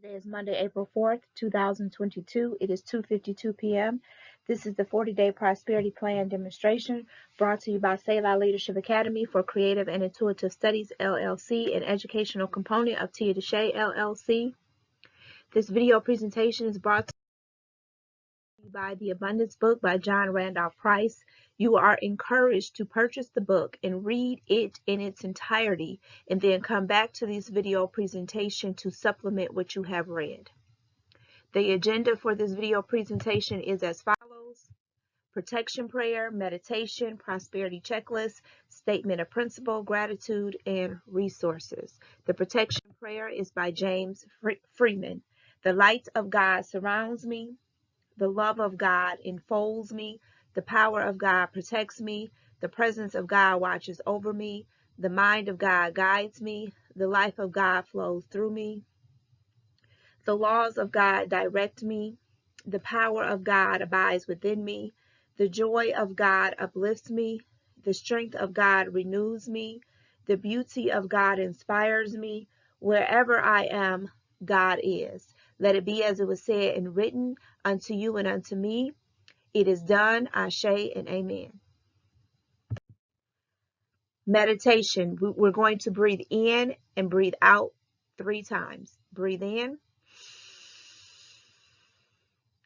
Today is Monday, April 4th, 2022. It is 2:52 p.m. This is the 40-day prosperity plan demonstration brought to you by Selah Leadership Academy for Creative and Intuitive Studies, LLC, an educational component of Tia DeShay, LLC. This video presentation is brought to you by The Abundance Book by John Randolph Price. You are encouraged to purchase the book and read it in its entirety, and then come back to this video presentation to supplement what you have read. The agenda for this video presentation is as follows: protection prayer, meditation, prosperity checklist, statement of principle, gratitude, and resources. The protection prayer is by James Freeman. The light of God surrounds me. The love of God enfolds me. The power of God protects me. The presence of God watches over me. The mind of God guides me. The life of God flows through me. The laws of God direct me. The power of God abides within me. The joy of God uplifts me. The strength of God renews me. The beauty of God inspires me. Wherever I am, God is. Let it be as it was said and written unto you and unto me. It is done, Ashe and Amen. Meditation. We're going to breathe in and breathe out 3 times. Breathe in.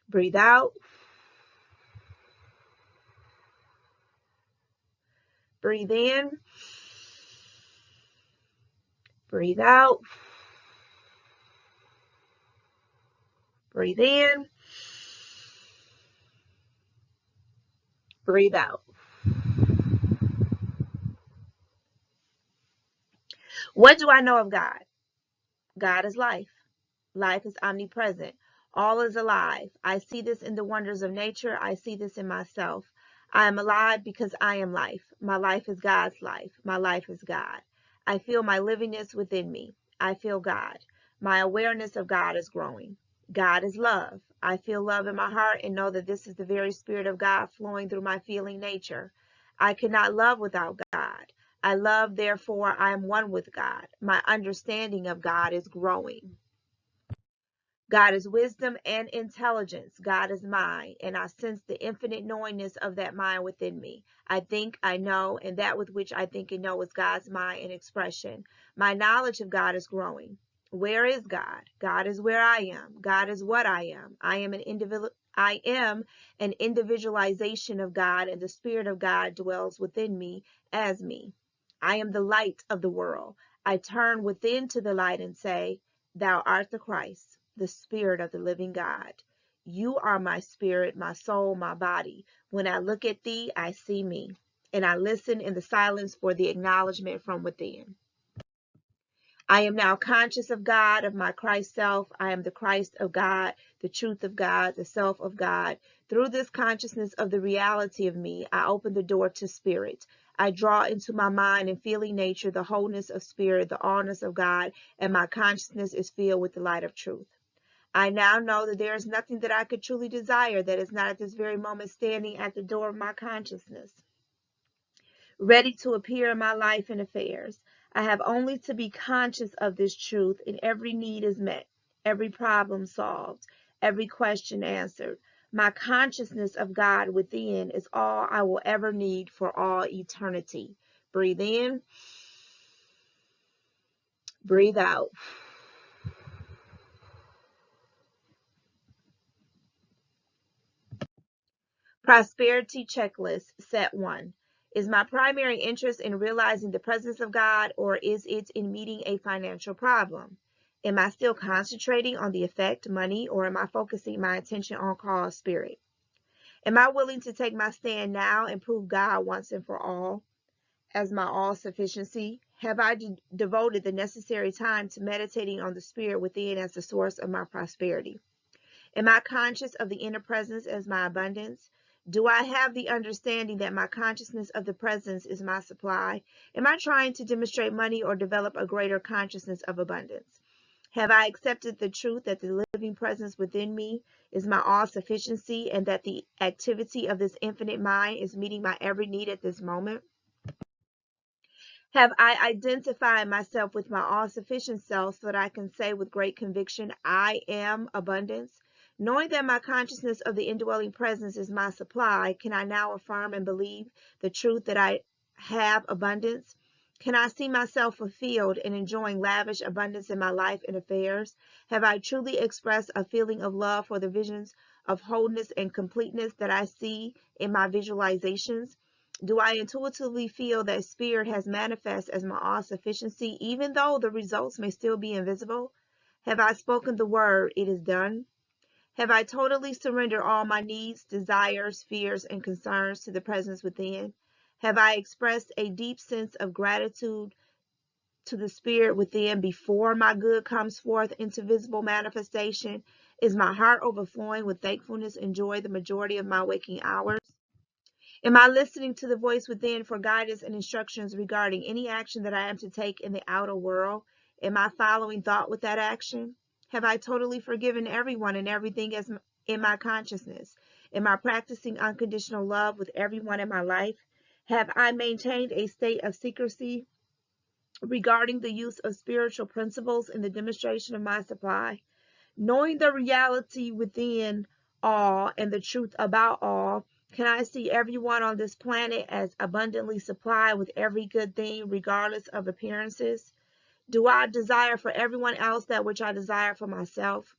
Breathe out. Breathe in. Breathe out. Breathe in. Breathe out. What do I know of God? God is life. Life is omnipresent. All is alive. I see this in the wonders of nature. I see this in myself. I am alive because I am life. My life is God's life. My life is God. I feel my livingness within me. I feel God. My awareness of God is growing. God is love. I feel love in my heart and know that this is the very Spirit of God flowing through my feeling nature. I cannot love without God. I love, therefore I am one with God. My understanding of God is growing. God is wisdom and intelligence. God is mind, and I sense the infinite knowingness of that mind within me. I think, I know, and that with which I think and know is God's mind and expression. My knowledge of God is growing. Where is God? God is where I am. God is what I am. I am an individualization of God, and the Spirit of God dwells within me as me. I am the light of the world. I turn within to the light and say, Thou art the Christ, the Spirit of the living God. You are my spirit, my soul, my body. When I look at thee, I see me, and I listen in the silence for the acknowledgement from within. I am now conscious of God, of my Christ self. I am the Christ of God, the truth of God, the self of God. Through this consciousness of the reality of me, I open the door to spirit. I draw into my mind and feeling nature the wholeness of spirit, the allness of God, and my consciousness is filled with the light of truth. I now know that there is nothing that I could truly desire that is not at this very moment standing at the door of my consciousness, ready to appear in my life and affairs. I have only to be conscious of this truth, and every need is met, every problem solved, every question answered. My consciousness of God within is all I will ever need for all eternity. Breathe in, breathe out. Prosperity checklist, set 1. Is my primary interest in realizing the presence of God, or is it in meeting a financial problem? Am I still concentrating on the effect, money, or am I focusing my attention on cause, spirit? Am I willing to take my stand now and prove God once and for all as my all-sufficiency? Have I devoted the necessary time to meditating on the spirit within as the source of my prosperity? Am I conscious of the inner presence as my abundance? Do I have the understanding that my consciousness of the presence is my supply? Am I trying to demonstrate money or develop a greater consciousness of abundance? Have I accepted the truth that the living presence within me is my all-sufficiency, and that the activity of this infinite mind is meeting my every need at this moment? Have I identified myself with my all-sufficient self so that I can say with great conviction, I am abundance? Knowing that my consciousness of the indwelling presence is my supply, can I now affirm and believe the truth that I have abundance? Can I see myself fulfilled and enjoying lavish abundance in my life and affairs? Have I truly expressed a feeling of love for the visions of wholeness and completeness that I see in my visualizations? Do I intuitively feel that spirit has manifest as my all-sufficiency, even though the results may still be invisible? Have I spoken the word, it is done? Have I totally surrendered all my needs, desires, fears, and concerns to the presence within? Have I expressed a deep sense of gratitude to the spirit within before my good comes forth into visible manifestation? Is my heart overflowing with thankfulness and joy the majority of my waking hours? Am I listening to the voice within for guidance and instructions regarding any action that I am to take in the outer world? Am I following thought with that action? Have I totally forgiven everyone and everything as in my consciousness? Am I practicing unconditional love with everyone in my life? Have I maintained a state of secrecy regarding the use of spiritual principles in the demonstration of my supply? Knowing the reality within all and the truth about all, can I see everyone on this planet as abundantly supplied with every good thing, regardless of appearances? Do I desire for everyone else that which I desire for myself?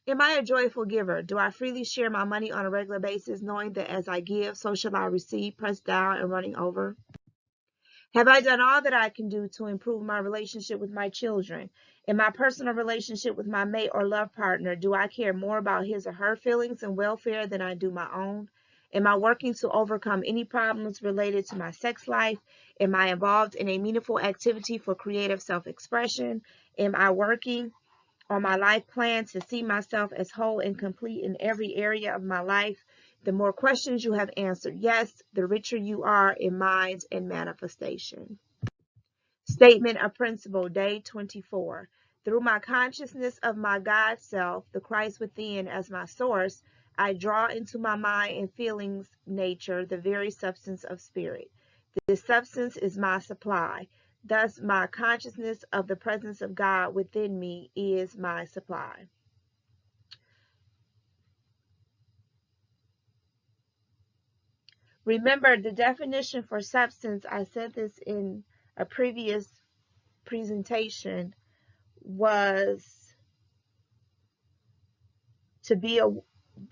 Am I a joyful giver? Do I freely share my money on a regular basis, knowing that as I give, so shall I receive, pressed down and running over? Have I done all that I can do to improve my relationship with my children? In my personal relationship with my mate or love partner, do I care more about his or her feelings and welfare than I do my own? Am I working to overcome any problems related to my sex life? Am I involved in a meaningful activity for creative self-expression? Am I working on my life plan to see myself as whole and complete in every area of my life? The more questions you have answered yes, the richer you are in mind and manifestation. Statement of principle, day 24. Through my consciousness of my God self, the Christ within as my source, I draw into my mind and feelings nature the very substance of spirit. This substance is my supply. Thus, my consciousness of the presence of God within me is my supply. Remember, the definition for substance, I said this in a previous presentation, was to be a,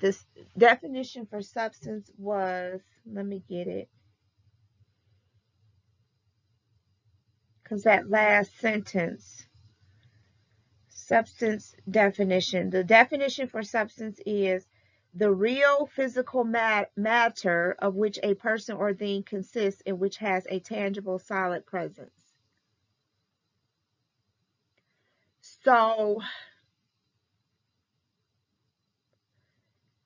this definition for substance was, let me get it, because that last sentence, substance definition, the definition for substance is the real physical matter of which a person or thing consists and which has a tangible, solid presence. So,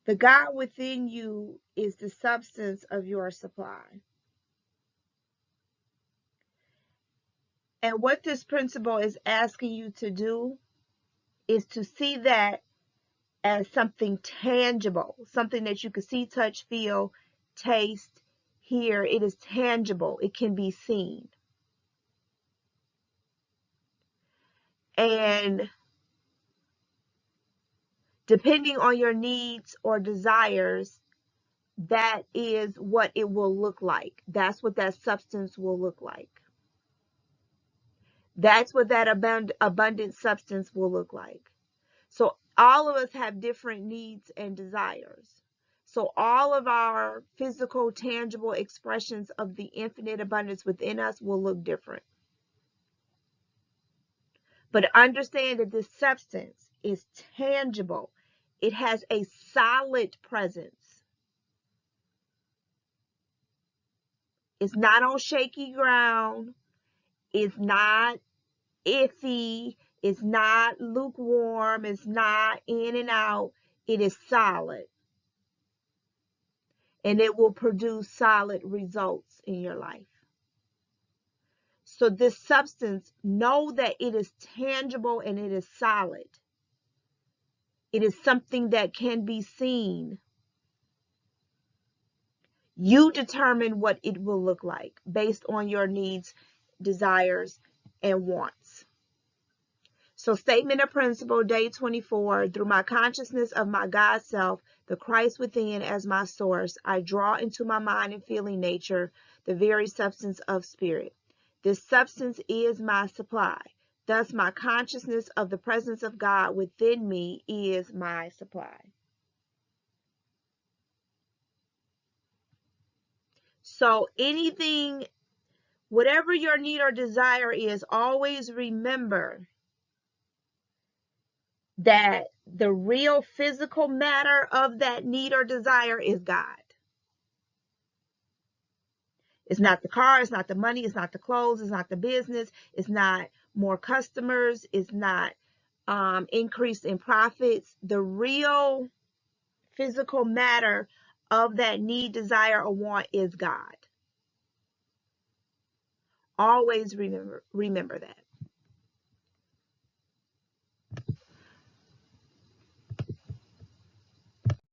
the God within you is the substance of your supply. And what this principle is asking you to do is to see that as something tangible, something that you can see, touch, feel, taste, hear. It is tangible. It can be seen. And depending on your needs or desires, that is what it will look like. That's what that substance will look like. That's what that abundant substance will look like. So all of us have different needs and desires. So all of our physical, tangible expressions of the infinite abundance within us will look different. But understand that this substance is tangible. It has a solid presence. It's not on shaky ground. It's not iffy. It's not lukewarm. It's not in and out. It is solid. And it will produce solid results in your life. So this substance, know that it is tangible and it is solid. It is something that can be seen. You determine what it will look like based on your needs desires, and wants. So statement of principle, day 24, through my consciousness of my God self, the Christ within as my source, I draw into my mind and feeling nature the very substance of spirit. This substance is my supply. Thus, my consciousness of the presence of God within me is my supply. So anything, whatever your need or desire is, always remember that the real physical matter of that need or desire is God. It's not the car, it's not the money, it's not the clothes, it's not the business, it's not more customers, it's not increase in profits. The real physical matter of that need, desire, or want is God. Always remember that.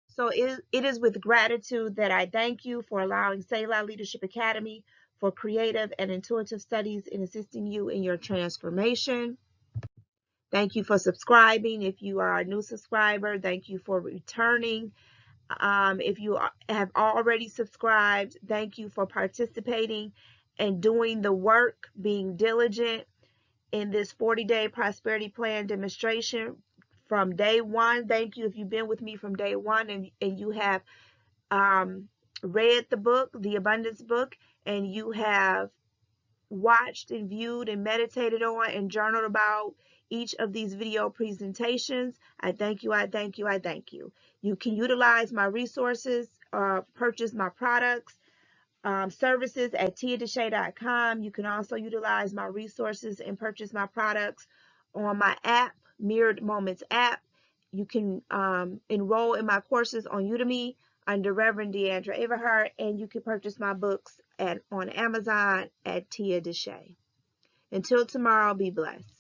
So it is with gratitude that I thank you for allowing Selah Leadership Academy for creative and intuitive studies in assisting you in your transformation. Thank you for subscribing. If you are a new subscriber, thank you for returning. If you have already subscribed, thank you for participating and doing the work, being diligent in this 40-day prosperity plan demonstration from day one. Thank you if you've been with me from day one and you have read the book, the abundance book, and you have watched and viewed and meditated on and journaled about each of these video presentations. I thank you, I thank you, I thank you. You can utilize my resources, purchase my products, services at tiadeshay.com. You can also utilize my resources and purchase my products on my app, Mirrored Moments app. You can enroll in my courses on Udemy under Reverend Deandra Everhart, and you can purchase my books on Amazon at Tia DeShay. Until tomorrow, be blessed.